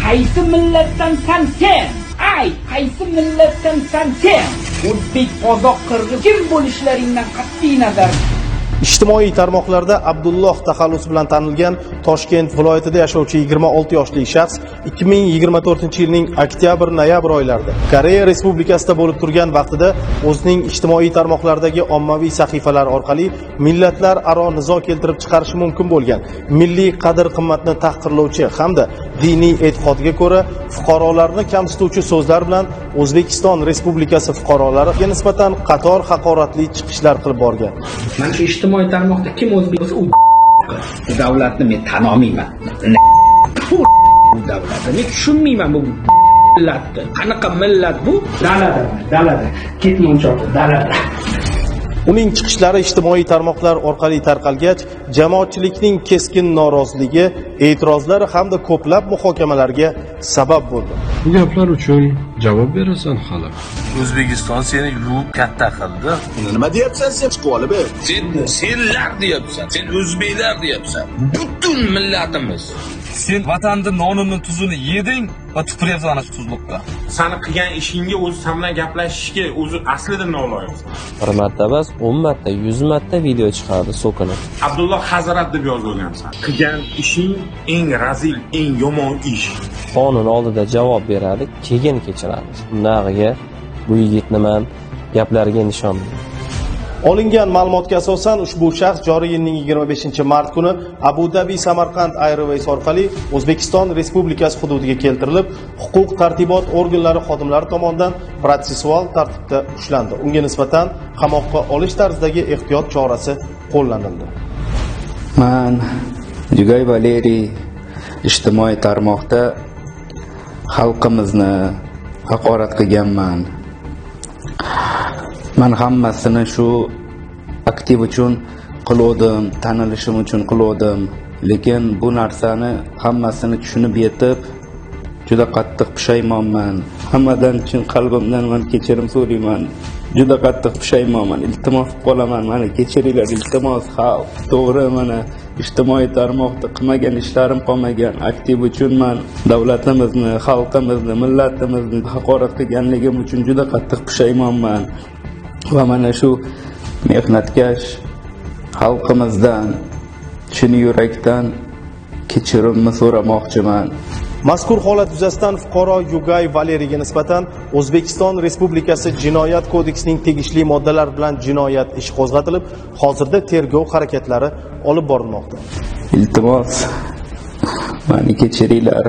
qaysi millatdansan sen? Ay, qaysi millatdansan sen? O'zbek, qozoq, qirg'iz kim bo'lishlaringdan qat'iy nazar. Ijtimoiy tarmoqlarda Abdulloh taxallusi bilan tanilgan Toshkent viloyatida yashovchi 26 yoshli shaxs 2024-yilning oktyabr-noyabr oylarida Koreya Respublikasida bo'lib turgan vaqtida o'zining ijtimoiy tarmoqlardagi ommaviy sahifalari orqali millatlar aro nizo keltirib chiqarishi mumkin bo'lgan milliy qadr-qimmatni tahqirlovchi hamda diniy e'tiqodga ko'ra fuqarolarni kamsituvchi so'zlar bilan O'zbekiston Respublikasi fuqarolariga nisbatan qator haqoratli chiqishlar qilib borgan. Mana shu ijtimoiy tarmoqda kim o'zbek bo'lsa, u davlatni men tan olmayman. Bu davlatni men tushunmayman bu millatni. Qanaqa millat bu? Dalada. Ketmonchoq dalada. Uning chiqishlari ijtimoiy tarmoqlar orqali tarqalgach, jamoatchilikning keskin noroziligi, e'tirozlari hamda ko'plab muhokamalarga sabab bo'ldi. Bu gaplar uchun javob berasan hali. O'zbekiston seni yuvib katta qildi. Nima deyapsan sen chiqib olib? Senlar deyapsan, sen o'zbeklar deyapsan. Butun millatimiz. Sen vatanning nonini tuzini yeding va tupuryapsan ana shu tuzliqqa. Sani qilgan ishingga o'zi sen bilan gaplashishga o'zi aslida noloyiqsan. Bir marta emas, 10 marta, 100 marta video chiqadi so'kinib. Abdulloh Hazrat deb yozib olgansan. Qilgan ishing eng razil, eng yomon ish. Qonun oldida javob beradi, keyin kechiramiz. Bundag'iga bu yigitni men gaplariga ishonmayman. Olingan ma'lumotga asosan ushbu shaxs joriy yilning 25-mart kuni Abu Dhabi Samarqand Airways orqali O'zbekiston Respublikasi hududiga keltirilib, huquq tartibot organlari xodimlari tomonidan protsessual tartibda ushlandi. Unga nisbatan qamoqqa olish tarzidagi ehtiyot chorasi qo'llanildi. Men Jugay Valeriy ijtimoiy tarmoqda xalqimizni haqorat qilganman. Men hammasini shu aktiv uchun qildim, tanilishim uchun qildim, lekin bu narsani hammasini tushunib yetib juda qattiq pushaymonman. Hammadan chin qalbimdan men kechirim so'rayman. Juda qattiq pushaymonman. Iltimos qolaman, meni kechiringlar, iltimos xalq. To'g'ri, mana ijtimoiy tarmoqda qilmagan ishlarim qolmagan. Aktiv uchun men davlatimizni, xalqimizni, millatimizni haqorat qilganligim uchun juda qattiq pushaymonman. Va mana shu mehnatkash xalqimizdan chin yurakdan kechirimni so'ramoqchiman. Mazkur holat yuzasidan fuqaro Jugay Valeriyga nisbatan O'zbekiston Respublikasi Jinoyat kodeksining tegishli moddalari bilan jinoyat ishi qo'zg'atilib, hozirda tergov harakatlari olib borilmoqda. Iltimos, meni kechiringlar.